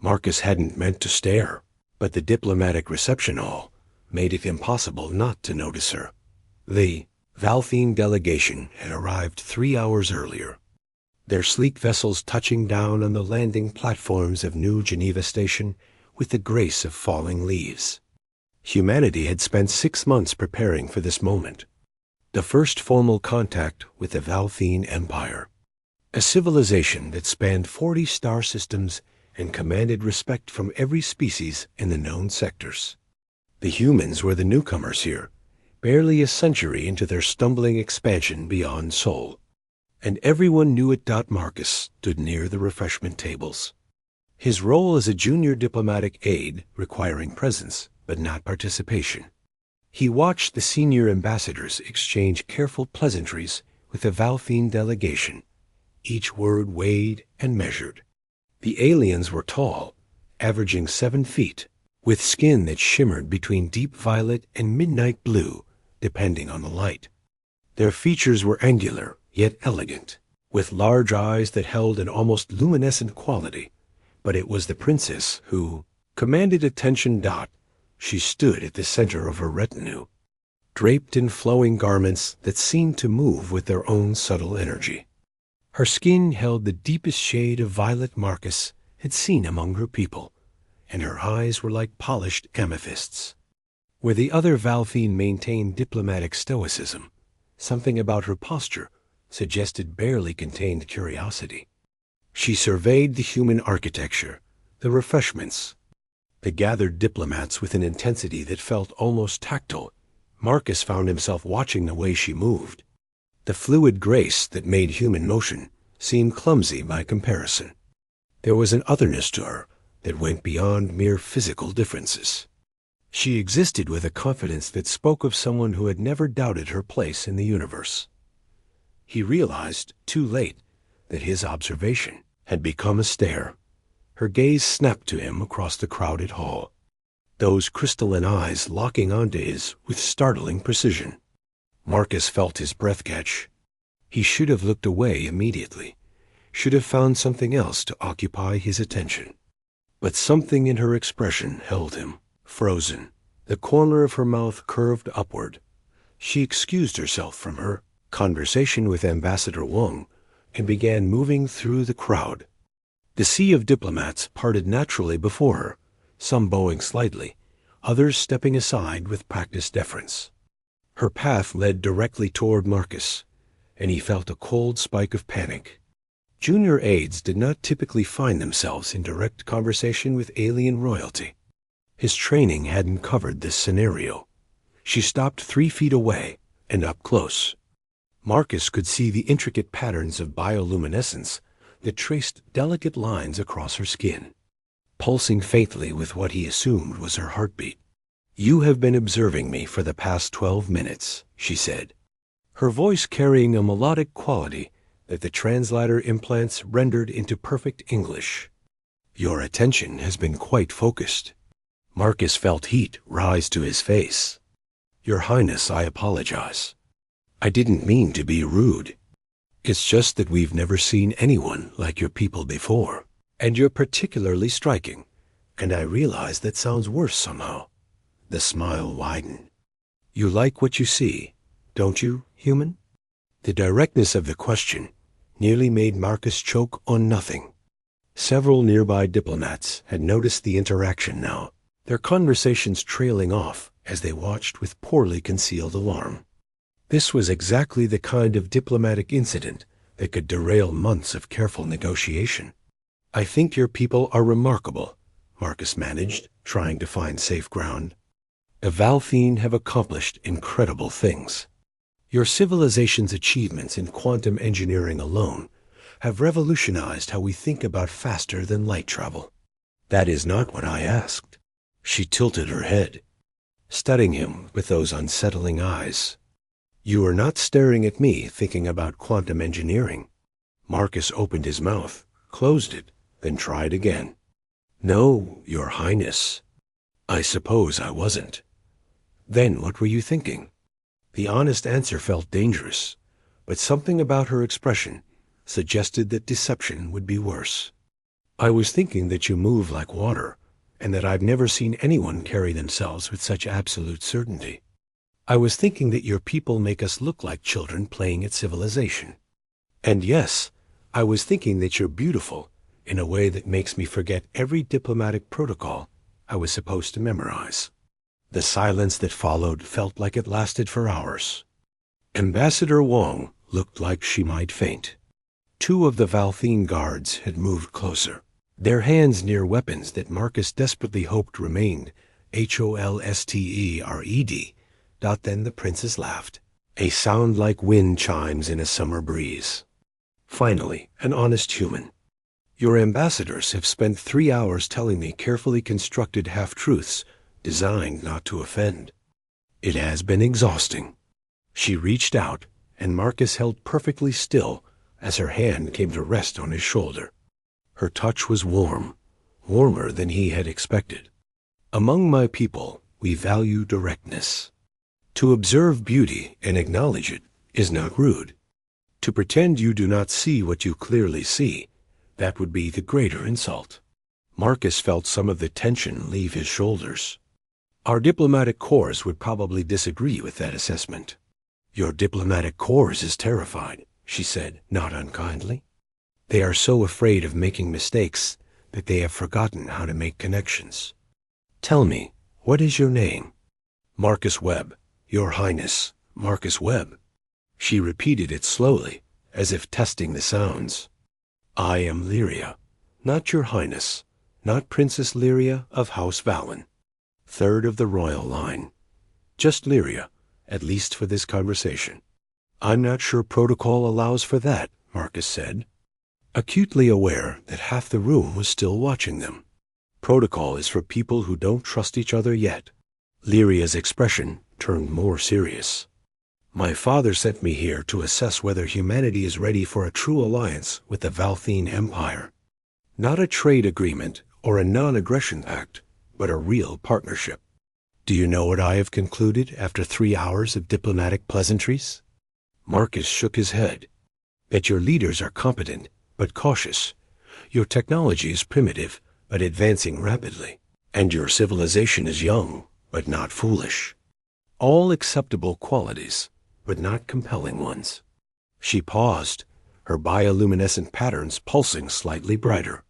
Marcus hadn't meant to stare, but the diplomatic reception hall made it impossible not to notice her. The Valthine delegation had arrived 3 hours earlier, their sleek vessels touching down on the landing platforms of New Geneva Station with the grace of falling leaves. Humanity had spent 6 months preparing for this moment, the first formal contact with the Valthine Empire, a civilization that spanned 40 star systems and commanded respect from every species in the known sectors. The humans were the newcomers here, barely a century into their stumbling expansion beyond Sol, and everyone knew it. Marcus stood near the refreshment tables, his role as a junior diplomatic aide requiring presence but not participation. He watched the senior ambassadors exchange careful pleasantries with the Valthine delegation, each word weighed and measured. The aliens were tall, averaging 7 feet, with skin that shimmered between deep violet and midnight blue, depending on the light. Their features were angular, yet elegant, with large eyes that held an almost luminescent quality. But it was the princess who commanded attention. She stood at the center of her retinue, draped in flowing garments that seemed to move with their own subtle energy. Her skin held the deepest shade of violet Marcus had seen among her people, and her eyes were like polished amethysts. Where the other Valthine maintained diplomatic stoicism, something about her posture suggested barely contained curiosity. She surveyed the human architecture, the refreshments, the gathered diplomats with an intensity that felt almost tactile. Marcus found himself watching the way she moved. The fluid grace that made human motion seemed clumsy by comparison. There was an otherness to her that went beyond mere physical differences. She existed with a confidence that spoke of someone who had never doubted her place in the universe. He realized, too late, that his observation had become a stare. Her gaze snapped to him across the crowded hall, those crystalline eyes locking onto his with startling precision. Marcus felt his breath catch. He should have looked away immediately, should have found something else to occupy his attention. But something in her expression held him, frozen. The corner of her mouth curved upward. She excused herself from her conversation with Ambassador Wang and began moving through the crowd. The sea of diplomats parted naturally before her, some bowing slightly, others stepping aside with practiced deference. Her path led directly toward Marcus, and he felt a cold spike of panic. Junior aides did not typically find themselves in direct conversation with alien royalty. His training hadn't covered this scenario. She stopped 3 feet away and up close. Marcus could see the intricate patterns of bioluminescence that traced delicate lines across her skin, pulsing faintly with what he assumed was her heartbeat. "You have been observing me for the past 12 minutes, she said, her voice carrying a melodic quality that the translator implants rendered into perfect English. Your attention has been quite focused. Marcus felt heat rise to his face. Your Highness, I apologize. I didn't mean to be rude. It's just that we've never seen anyone like your people before, and you're particularly striking, and I realize that sounds worse somehow." The smile widened. "You like what you see, don't you, human?" The directness of the question nearly made Marcus choke on nothing. Several nearby diplomats had noticed the interaction now, their conversations trailing off as they watched with poorly concealed alarm. This was exactly the kind of diplomatic incident that could derail months of careful negotiation. "I think your people are remarkable," Marcus managed, trying to find safe ground. "The Valthine have accomplished incredible things. Your civilization's achievements in quantum engineering alone have revolutionized how we think about faster-than-light travel." "That is not what I asked." She tilted her head, studying him with those unsettling eyes. "You are not staring at me thinking about quantum engineering." Marcus opened his mouth, closed it, then tried again. "No, Your Highness. I suppose I wasn't." "Then what were you thinking?" The honest answer felt dangerous, but something about her expression suggested that deception would be worse. I was thinking that you move like water, and that I've never seen anyone carry themselves with such absolute certainty. I was thinking that your people make us look like children playing at civilization. And yes, I was thinking that you're beautiful in a way that makes me forget every diplomatic protocol I was supposed to memorize. The silence that followed felt like it lasted for hours. Ambassador Wong looked like she might faint. Two of the Valthene guards had moved closer, their hands near weapons that Marcus desperately hoped remained HOLSTERED. Then the princess laughed, a sound like wind chimes in a summer breeze. Finally, an honest human. Your ambassadors have spent 3 hours telling me carefully constructed half-truths designed not to offend. It has been exhausting. She reached out, and Marcus held perfectly still as her hand came to rest on his shoulder. Her touch was warm, warmer than he had expected. Among my people, we value directness. To observe beauty and acknowledge it is not rude. To pretend you do not see what you clearly see, that would be the greater insult. Marcus felt some of the tension leave his shoulders. Our diplomatic corps would probably disagree with that assessment. Your diplomatic corps is terrified, she said, not unkindly. They are so afraid of making mistakes that they have forgotten how to make connections. Tell me, what is your name? Marcus Webb, Your Highness, Marcus Webb. She repeated it slowly, as if testing the sounds. I am Lyria, not Your Highness, not Princess Lyria of House Valen, third of the royal line. Just Lyria, at least for this conversation. I'm not sure protocol allows for that, Marcus said, acutely aware that half the room was still watching them. Protocol is for people who don't trust each other yet. Lyria's expression turned more serious. My father sent me here to assess whether humanity is ready for a true alliance with the Valthene Empire. Not a trade agreement or a non-aggression pact, but a real partnership. Do you know what I have concluded after 3 hours of diplomatic pleasantries? Marcus shook his head. That your leaders are competent, but cautious. Your technology is primitive, but advancing rapidly. And your civilization is young, but not foolish. All acceptable qualities, but not compelling ones. She paused, her bioluminescent patterns pulsing slightly brighter.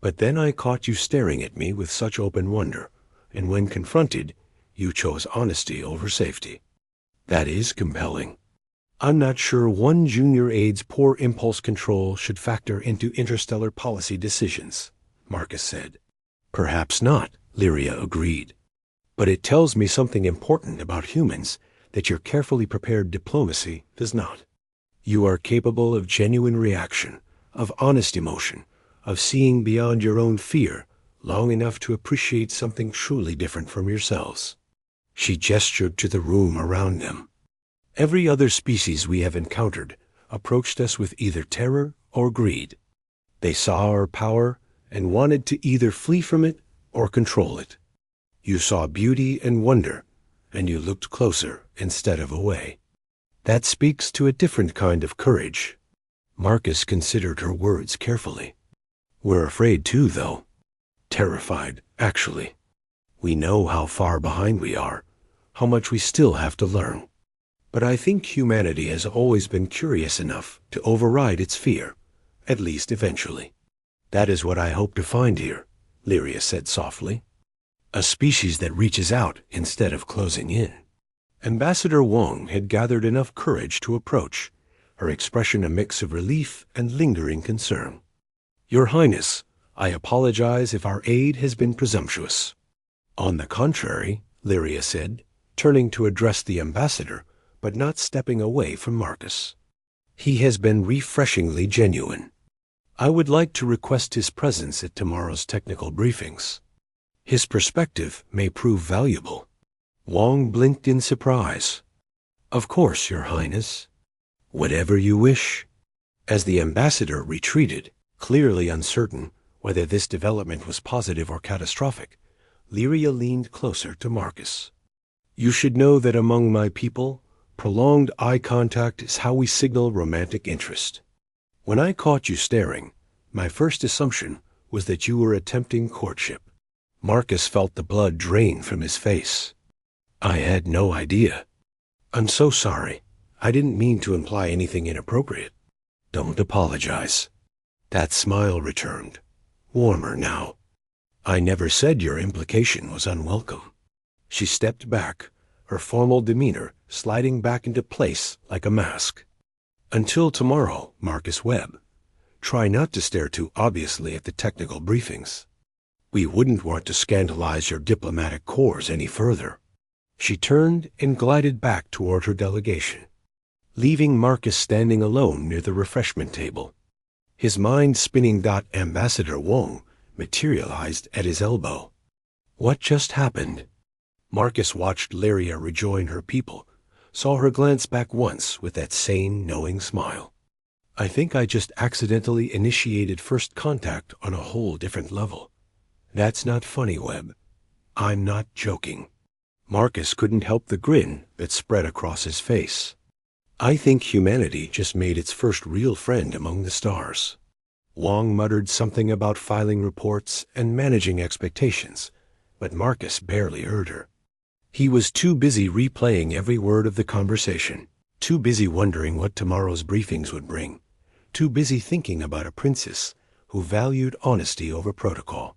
But then I caught you staring at me with such open wonder, and when confronted, you chose honesty over safety. That is compelling. I'm not sure one junior aide's poor impulse control should factor into interstellar policy decisions, Marcus said. Perhaps not, Lyria agreed. But it tells me something important about humans that your carefully prepared diplomacy does not. You are capable of genuine reaction, of honest emotion, of seeing beyond your own fear long enough to appreciate something truly different from yourselves. She gestured to the room around them. Every other species we have encountered approached us with either terror or greed. They saw our power and wanted to either flee from it or control it. You saw beauty and wonder, and you looked closer instead of away. That speaks to a different kind of courage. Marcus considered her words carefully. We're afraid too, though. Terrified, actually. We know how far behind we are, how much we still have to learn. But I think humanity has always been curious enough to override its fear, at least eventually. That is what I hope to find here, Lyria said softly. A species that reaches out instead of closing in. Ambassador Wong had gathered enough courage to approach, her expression a mix of relief and lingering concern. Your Highness, I apologize if our aid has been presumptuous. On the contrary, Lyria said, turning to address the ambassador, but not stepping away from Marcus. He has been refreshingly genuine. I would like to request his presence at tomorrow's technical briefings. His perspective may prove valuable. Wong blinked in surprise. Of course, Your Highness. Whatever you wish. As the ambassador retreated, clearly uncertain whether this development was positive or catastrophic, Lyria leaned closer to Marcus. You should know that among my people, prolonged eye contact is how we signal romantic interest. When I caught you staring, my first assumption was that you were attempting courtship. Marcus felt the blood drain from his face. I had no idea. I'm so sorry. I didn't mean to imply anything inappropriate. Don't apologize. That smile returned, warmer now. I never said your implication was unwelcome. She stepped back, her formal demeanor sliding back into place like a mask. Until tomorrow, Marcus Webb. Try not to stare too obviously at the technical briefings. We wouldn't want to scandalize your diplomatic corps any further. She turned and glided back toward her delegation, leaving Marcus standing alone near the refreshment table. His mind spinning. Ambassador Wong materialized at his elbow. What just happened? Marcus watched Lyria rejoin her people, saw her glance back once with that sane, knowing smile. I think I just accidentally initiated first contact on a whole different level. That's not funny, Webb. I'm not joking. Marcus couldn't help the grin that spread across his face. I think humanity just made its first real friend among the stars. Wong muttered something about filing reports and managing expectations, but Marcus barely heard her. He was too busy replaying every word of the conversation, too busy wondering what tomorrow's briefings would bring, too busy thinking about a princess who valued honesty over protocol.